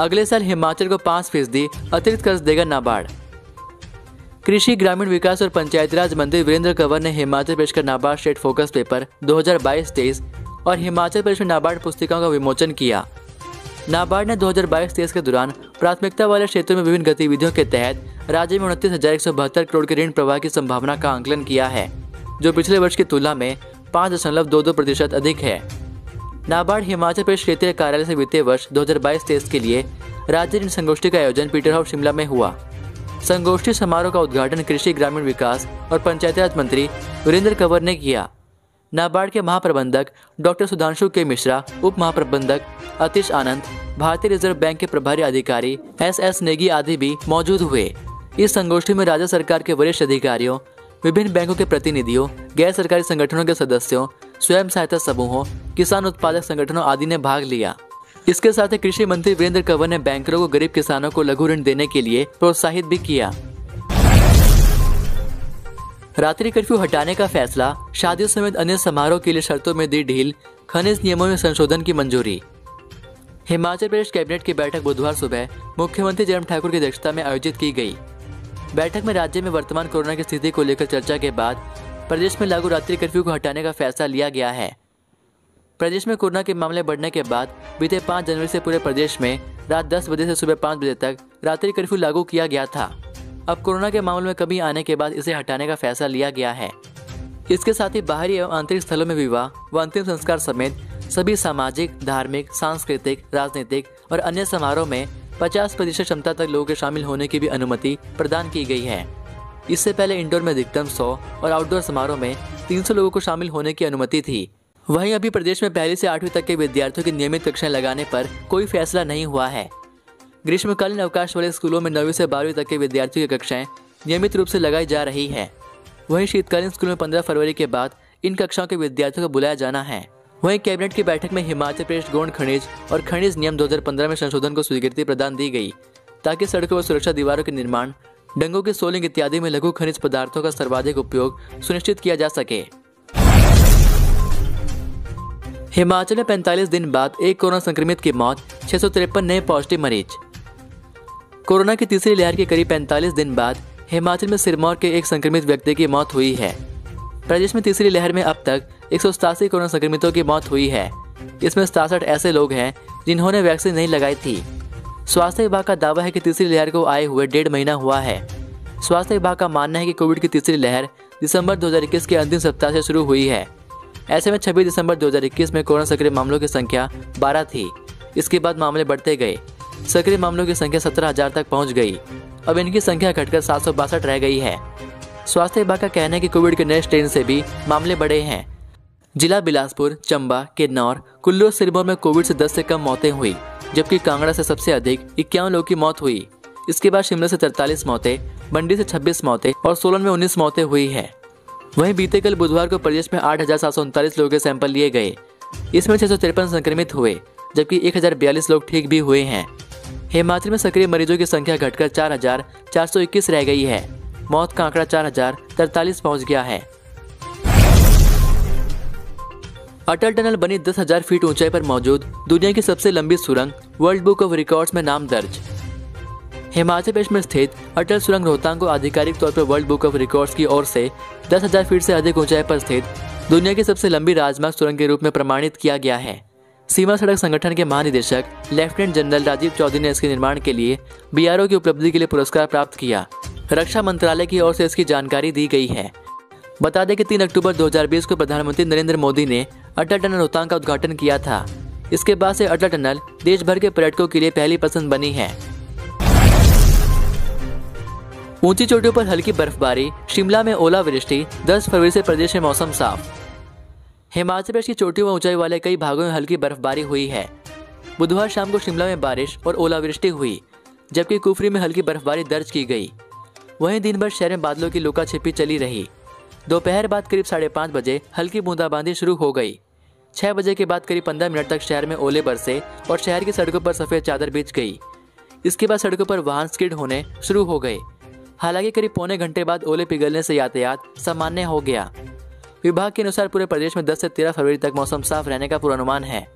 अगले साल हिमाचल को 5% अतिरिक्त कर्ज देगा नाबार्ड। कृषि, ग्रामीण विकास और पंचायतीराज मंत्री वीरेंद्र कंवर ने हिमाचल प्रदेश का नाबार्ड स्टेट फोकस पेपर 2022-23 और हिमाचल प्रदेश में नाबार्ड पुस्तिकाओं का विमोचन किया। नाबार्ड ने 2022-23 के दौरान प्राथमिकता वाले क्षेत्रों में विभिन्न गतिविधियों के तहत राज्य में 29,172 करोड़ के ऋण प्रवाह की संभावना का आंकलन किया है, जो पिछले वर्ष की तुलना में 5.22% अधिक है। नाबार्ड हिमाचल प्रदेश क्षेत्रीय कार्यालय से वित्तीय वर्ष 2022-23 के लिए राज्य ऋण संगोष्ठी का आयोजन पीटर हाउस शिमला में हुआ। संगोष्ठी समारोह का उद्घाटन कृषि, ग्रामीण विकास और पंचायतीराज मंत्री वीरेंद्र कंवर ने किया। नाबार्ड के महाप्रबंधक डॉक्टर सुधांशु के मिश्रा, उप महाप्रबंधक आतिश आनंद, भारतीय रिजर्व बैंक के प्रभारी अधिकारी एस नेगी आदि भी मौजूद हुए। इस संगोष्ठी में राज्य सरकार के वरिष्ठ अधिकारियों, विभिन्न बैंकों के प्रतिनिधियों, गैर सरकारी संगठनों के सदस्यों, स्वयं सहायता समूहों, किसान उत्पादक संगठनों आदि ने भाग लिया। इसके साथ ही कृषि मंत्री वीरेंद्र कंवर ने बैंकरों को गरीब किसानों को लघु ऋण देने के लिए प्रोत्साहित भी किया। रात्रि कर्फ्यू हटाने का फैसला, शादियों समेत अन्य समारोह के लिए शर्तों में दी ढील, खनिज नियमों में संशोधन की मंजूरी। हिमाचल प्रदेश कैबिनेट की बैठक बुधवार सुबह मुख्यमंत्री जयराम ठाकुर की अध्यक्षता में आयोजित की गई। बैठक में राज्य में वर्तमान कोरोना की स्थिति को लेकर चर्चा के बाद प्रदेश में लागू रात्रि कर्फ्यू को हटाने का फैसला लिया गया है। प्रदेश में कोरोना के मामले बढ़ने के बाद बीते 5 जनवरी से पूरे प्रदेश में रात 10 बजे से सुबह 5 बजे तक रात्रि कर्फ्यू लागू किया गया था। अब कोरोना के मामले में कमी आने के बाद इसे हटाने का फैसला लिया गया है। इसके साथ ही बाहरी एवं आंतरिक स्थलों में विवाह व अंतिम संस्कार समेत सभी सामाजिक, धार्मिक, सांस्कृतिक, राजनीतिक और अन्य समारोह में 50% क्षमता तक लोगों के शामिल होने की भी अनुमति प्रदान की गई है। इससे पहले इंडोर में अधिकतम 100 और आउटडोर समारोह में 300 लोगों को शामिल होने की अनुमति थी। वहीं अभी प्रदेश में पहली से 8वीं तक के विद्यार्थियों की नियमित कक्षाएं लगाने पर कोई फैसला नहीं हुआ है। ग्रीष्मकालीन अवकाश वाले स्कूलों में 9वीं से 12वीं तक के विद्यार्थियों की कक्षाएं नियमित रूप से लगाई जा रही है। वहीं शीतकालीन स्कूल में 15 फरवरी के बाद इन कक्षाओं के विद्यार्थियों को बुलाया जाना है। वहीं कैबिनेट की बैठक में हिमाचल प्रदेश गौण खनिज और खनिज नियम 2015 में संशोधन को स्वीकृति प्रदान दी गई, ताकि सड़कों व सुरक्षा दीवारों के निर्माण, डंगों की सोलिंग इत्यादि में लघु खनिज पदार्थों का सर्वाधिक उपयोग सुनिश्चित किया जा सके। हिमाचल में 45 दिन बाद एक कोरोना संक्रमित की मौत, 653 नए पॉजिटिव मरीज। कोरोना की तीसरी लहर के करीब 45 दिन बाद हिमाचल में सिरमौर के एक संक्रमित व्यक्ति की मौत हुई है। प्रदेश में तीसरी लहर में अब तक 187 कोरोना संक्रमितों की मौत हुई है। इसमें 67 ऐसे लोग हैं जिन्होंने वैक्सीन नहीं लगाई थी। स्वास्थ्य विभाग का दावा है कि तीसरी लहर को आए हुए 1.5 महीना हुआ है। स्वास्थ्य विभाग का मानना है कि कोविड की तीसरी लहर दिसंबर 2021 के अंतिम सप्ताह से शुरू हुई है। ऐसे में 26 दिसंबर 2021 में कोरोना सक्रिय मामलों की संख्या 12 थी। इसके बाद मामले बढ़ते गए। सक्रिय मामलों की संख्या 17,000 तक पहुंच गई। अब इनकी संख्या घटकर 762 रह गई है। स्वास्थ्य विभाग का कहना है कि कोविड के नए स्ट्रेन से भी मामले बढ़े हैं। जिला बिलासपुर, चंबा, किन्नौर, कुल्लू और सिरमौर में कोविड से 10 से कम मौतें हुई, जबकि कांगड़ा से सबसे अधिक 51 लोगों की मौत हुई। इसके बाद शिमला से 43 मौतें, मंडी से 26 मौतें और सोलन में 19 मौतें हुई है। वहीं बीते कल बुधवार को प्रदेश में 8,739 लोगों के सैंपल लिए गए। इसमें 653 संक्रमित हुए, जबकि 1,042 लोग ठीक भी हुए हैं। हिमाचल में सक्रिय मरीजों की संख्या घटकर 4,421 रह गई है। मौत का आंकड़ा 4,043 पहुंच गया है। अटल टनल बनी 10,000 फीट ऊंचाई पर मौजूद दुनिया की सबसे लंबी सुरंग, वर्ल्ड बुक ऑफ रिकॉर्ड्स में नाम दर्ज। हिमाचल प्रदेश में स्थित अटल सुरंग रोहतांग को आधिकारिक तौर पर वर्ल्ड बुक ऑफ रिकॉर्ड्स की ओर से 10,000 फीट से अधिक ऊंचाई पर स्थित दुनिया की सबसे लंबी राजमार्ग सुरंग के रूप में प्रमाणित किया गया है। सीमा सड़क संगठन के महानिदेशक लेफ्टिनेंट जनरल राजीव चौधरी ने इसके निर्माण के लिए BRO की उपलब्धि के लिए पुरस्कार प्राप्त किया। रक्षा मंत्रालय की ओर से इसकी जानकारी दी गई है। बता दें कि 3 अक्टूबर 2020 को प्रधानमंत्री नरेंद्र मोदी ने अटल टनल रोहतांग का उद्घाटन किया था। इसके बाद से अटल टनल देश भर के पर्यटकों के लिए पहली पसंद बनी है। ऊंची चोटियों पर हल्की बर्फबारी, शिमला में ओलावृष्टि, 10 फरवरी से प्रदेश में मौसम साफ। हिमाचल प्रदेश की चोटियों व ऊंचाई वाले कई भागों में हल्की बर्फबारी हुई है। बुधवार शाम को शिमला में बारिश और ओलावृष्टि हुई, जबकि कुफरी में हल्की बर्फबारी दर्ज की गई। वहीं दिन भर शहर में बादलों की लुका छिपी चली रही। दोपहर बाद करीब 5:30 बजे हल्की बूंदाबांदी शुरू हो गई। 6 बजे के बाद करीब 15 मिनट तक शहर में ओले बरसे और शहर की सड़कों पर सफेद चादर बिछ गई। इसके बाद सड़कों पर वाहन स्किड होने शुरू हो गए। हालांकि करीब पौने घंटे बाद ओले पिघलने से यातायात सामान्य हो गया। विभाग के अनुसार पूरे प्रदेश में 10 से 13 फरवरी तक मौसम साफ रहने का पूर्वानुमान है।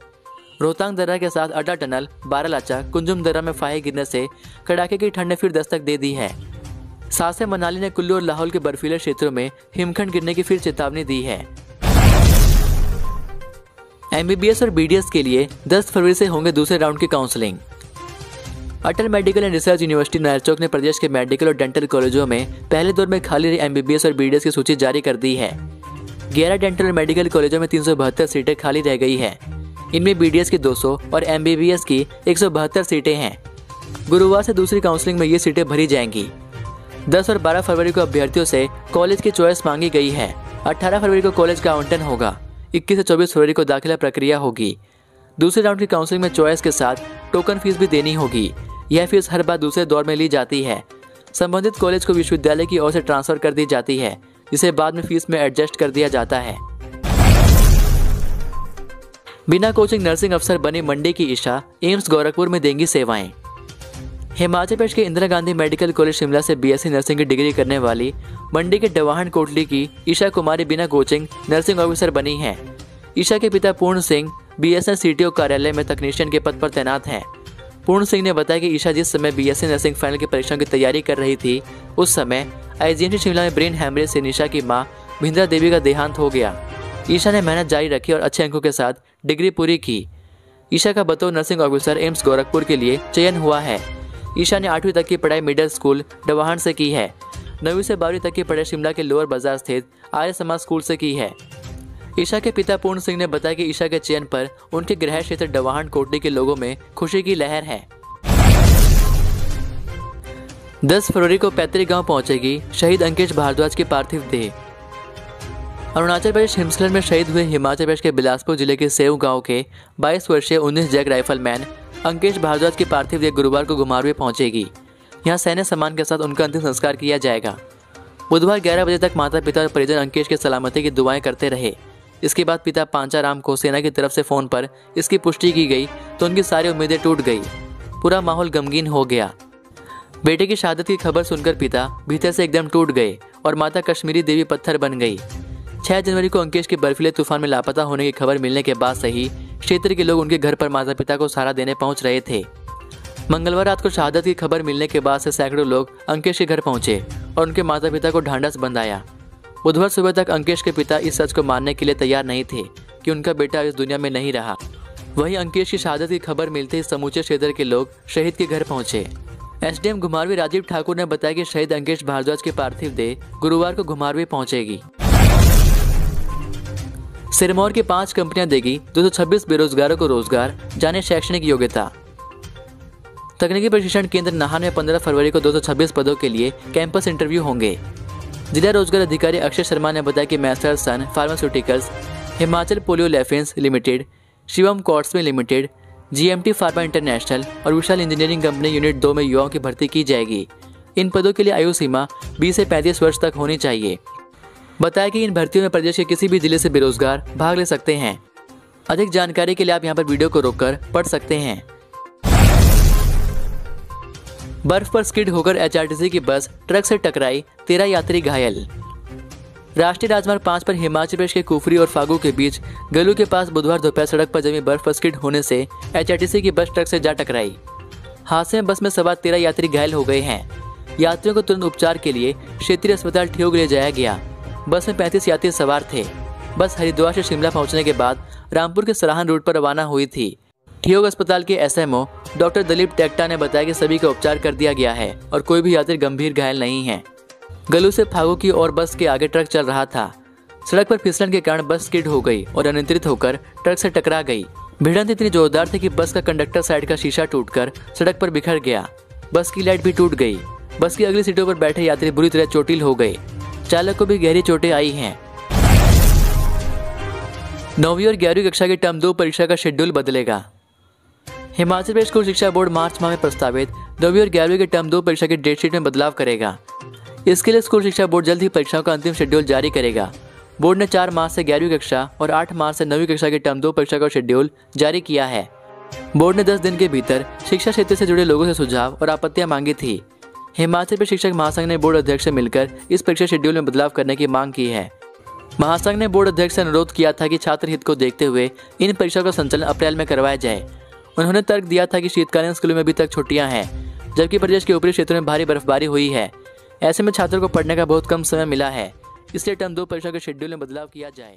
रोहतांग दर्रा के साथ अड्डा टनल, बारालाचा, कुंजुम दर्रा में फाहे गिरने से कड़ाके की ठंड ने फिर दस्तक दे दी है। साथ से मनाली ने कुल्लू और लाहौल के बर्फीले क्षेत्रों में हिमखंड गिरने की फिर चेतावनी दी है। MBBS और BDS के लिए 10 फरवरी से होंगे दूसरे राउंड की counselling. Atal medical and research university Nerchowk ने प्रदेश के मेडिकल और डेंटल कॉलेजों में पहले दौर में खाली रही MBBS और BDS की सूची जारी कर दी है। 11 डेंटल और मेडिकल कॉलेजों में 372 सीटें खाली रह गई है। इनमें BDS की 200 और MBBS की 172 सीटें हैं। गुरुवार से दूसरी काउंसलिंग में ये सीटें भरी जाएंगी। 10 और 12 फरवरी को अभ्यर्थियों से कॉलेज की चॉइस मांगी गई है। 18 फरवरी को कॉलेज का आवंटन होगा। 21 से 24 फरवरी को दाखिला प्रक्रिया होगी। दूसरे राउंड की काउंसलिंग में चॉइस के साथ टोकन फीस भी देनी होगी। यह फीस हर बार दूसरे दौर में ली जाती है। संबंधित कॉलेज को विश्वविद्यालय की ओर से ट्रांसफर कर दी जाती है, जिसे बाद में फीस में एडजस्ट कर दिया जाता है। बिना कोचिंग नर्सिंग अफसर बनी मंडी की ईशा एम्स गोरखपुर में देंगी सेवाएं। हिमाचल प्रदेश के इंदिरा गांधी मेडिकल कॉलेज शिमला से BSc नर्सिंग की डिग्री करने वाली मंडी के डवाहन कोटली की ईशा कुमारी बिना कोचिंग नर्सिंग ऑफिसर बनी है। ईशा के पिता पूर्ण सिंह BSN CTO कार्यालय में तकनीशियन के पद पर तैनात हैं। पूर्ण सिंह ने बताया कि ईशा जिस समय BSc नर्सिंग फाइनल की परीक्षाओं की तैयारी कर रही थी, उस समय IGMC शिमला में ब्रेन हैमरेज से निशा की मां भिंद्रा देवी का देहांत हो गया। ईशा ने मेहनत जारी रखी और अच्छे अंकों के साथ डिग्री पूरी की। ईशा का बतौर नर्सिंग ऑफिसर एम्स गोरखपुर के लिए चयन हुआ है। ईशा ने 8वीं तक की पढ़ाई मिडिल स्कूल डवाहन से की है। 9वीं से 12वीं तक की पढ़ाई शिमला के लोअर बाजार स्थित आर्य समाज स्कूल से की है। ईशा के पिता पूर्ण सिंह ने बताया कि ईशा के चयन पर उनके गृह क्षेत्र डवाहन कोटली के लोगों में खुशी की लहर है। 10 फरवरी को पैतृक गांव पहुंचेगी शहीद अंकेश भारद्वाज की पार्थिव देह। अरुणाचल प्रदेश हिमस्खलन में शहीद हुए हिमाचल प्रदेश के बिलासपुर जिले के सेव गांव के 22 वर्षीय 19 जैक राइफलमैन अंकेश भारद्वाज की पार्थिव देह गुरुवार को घुमारवीं पहुंचेगी। यहां सैन्य सम्मान के साथ उनका अंतिम संस्कार किया जाएगा। बुधवार 11 बजे तक माता पिता और परिजन अंकेश की सलामती की दुआएं करते रहे। इसके बाद पिता पांचाराम को सेना की तरफ से फोन पर इसकी पुष्टि की गई तो उनकी सारी उम्मीदें टूट गई। पूरा माहौल गमगीन हो गया। बेटे की शहादत की खबर सुनकर पिता भीतर से एकदम टूट गए और माता कश्मीरी देवी पत्थर बन गई। 6 जनवरी को अंकेश के बर्फीले तूफान में लापता होने की खबर मिलने के बाद से ही क्षेत्र के लोग उनके घर पर माता पिता को सहारा देने पहुंच रहे थे। मंगलवार रात को शहादत की खबर मिलने के बाद से सैकड़ों लोग अंकेश के घर पहुंचे और उनके माता पिता को ढांढस बंधाया। बुधवार सुबह तक अंकेश के पिता इस सच को मानने के लिए तैयार नहीं थे कि उनका बेटा इस दुनिया में नहीं रहा। वहीं अंकेश की शहादत की खबर मिलते ही समूचे क्षेत्र के लोग शहीद के घर पहुंचे। SDM घुमारवीं राजीव ठाकुर ने बताया कि शहीद अंकेश भारद्वाज की पार्थिव देह गुरुवार को घुमारवीं पहुंचेगी। सिरमौर की 5 कंपनियां देगी 226 बेरोजगारों को रोजगार, जाने शैक्षणिक योग्यता। तकनीकी प्रशिक्षण केंद्र नाहन में 15 फरवरी को 226 पदों के लिए कैंपस इंटरव्यू होंगे। जिला रोजगार अधिकारी अक्षय शर्मा ने बताया कि messrs Sun Pharmaceuticals, Himachal polyolefins limited, Shivam कॉर्ट्समे लिमिटेड, GMT फार्मा इंटरनेशनल और विशाल इंजीनियरिंग कंपनी यूनिट 2 में युवाओं की भर्ती की जाएगी। इन पदों के लिए आयु सीमा 20 से 35 वर्ष तक होनी चाहिए। बताया कि इन भर्तियों में प्रदेश के किसी भी जिले से बेरोजगार भाग ले सकते हैं। अधिक जानकारी के लिए आप यहाँ पर वीडियो को रोककर पढ़ सकते हैं। बर्फ पर स्किड होकर HRTC की बस ट्रक से टकराई, 13 यात्री घायल। राष्ट्रीय राजमार्ग 5 पर हिमाचल प्रदेश के कुफरी और फागू के बीच गलू के पास बुधवार दोपहर सड़क पर जमी बर्फ पर स्किड होने से HRTC की बस ट्रक से जा टकराई। हादसे में बस में सवार 13 यात्री घायल हो गए हैं। यात्रियों को तुरंत उपचार के लिए क्षेत्रीय अस्पताल ठियोग ले जाया गया। बस में 35 यात्री सवार थे। बस हरिद्वार से शिमला पहुंचने के बाद रामपुर के सराहन रूट पर रवाना हुई थी। ठियोग अस्पताल के SMO डॉक्टर दिलीप टेक्टा ने बताया कि सभी का उपचार कर दिया गया है और कोई भी यात्री गंभीर घायल नहीं है। गलू से फागू की ओर बस के आगे ट्रक चल रहा था। सड़क पर फिसलन के कारण बस स्किड हो गई और अनियंत्रित होकर ट्रक से टकरा गई। भिड़ंत इतनी जोरदार थी कि बस का कंडक्टर साइड का शीशा टूटकर सड़क पर बिखर गया। बस की लाइट भी टूट गई। बस की अगली सीटों पर बैठे यात्री बुरी तरह चोटिल हो गए। चालक को भी गहरी चोटें आई हैं। 9वीं और 11वीं कक्षा की टर्म 2 परीक्षा का शेड्यूल बदलेगा। हिमाचल प्रदेश स्कूल शिक्षा बोर्ड मार्च माह में प्रस्तावित 9वीं और 11वीं की टर्म 2 परीक्षा की डेट शीट में बदलाव करेगा। इसके लिए स्कूल शिक्षा बोर्ड जल्द ही परीक्षाओं का अंतिम शेड्यूल जारी करेगा। बोर्ड ने 4 मार्च से 11वीं कक्षा और 8 मार्च से 9वीं कक्षा की टर्म 2 परीक्षा का शेड्यूल जारी किया है। बोर्ड ने 10 दिन के भीतर शिक्षा क्षेत्र से जुड़े लोगों से सुझाव और आपत्तियां मांगी थी। हिमाचल प्रदेश शिक्षक महासंघ ने बोर्ड अध्यक्ष से मिलकर इस परीक्षा शेड्यूल में बदलाव करने की मांग की है। महासंघ ने बोर्ड अध्यक्ष से अनुरोध किया था कि छात्र हित को देखते हुए इन परीक्षाओं का संचालन अप्रैल में करवाया जाए। उन्होंने तर्क दिया था कि शीतकालीन स्कूलों में अभी तक छुट्टियां हैं, जबकि प्रदेश के ऊपरी क्षेत्रों में भारी बर्फबारी हुई है। ऐसे में छात्रों को पढ़ने का बहुत कम समय मिला है, इसलिए टर्म 2 परीक्षा के शेड्यूल में बदलाव किया जाए।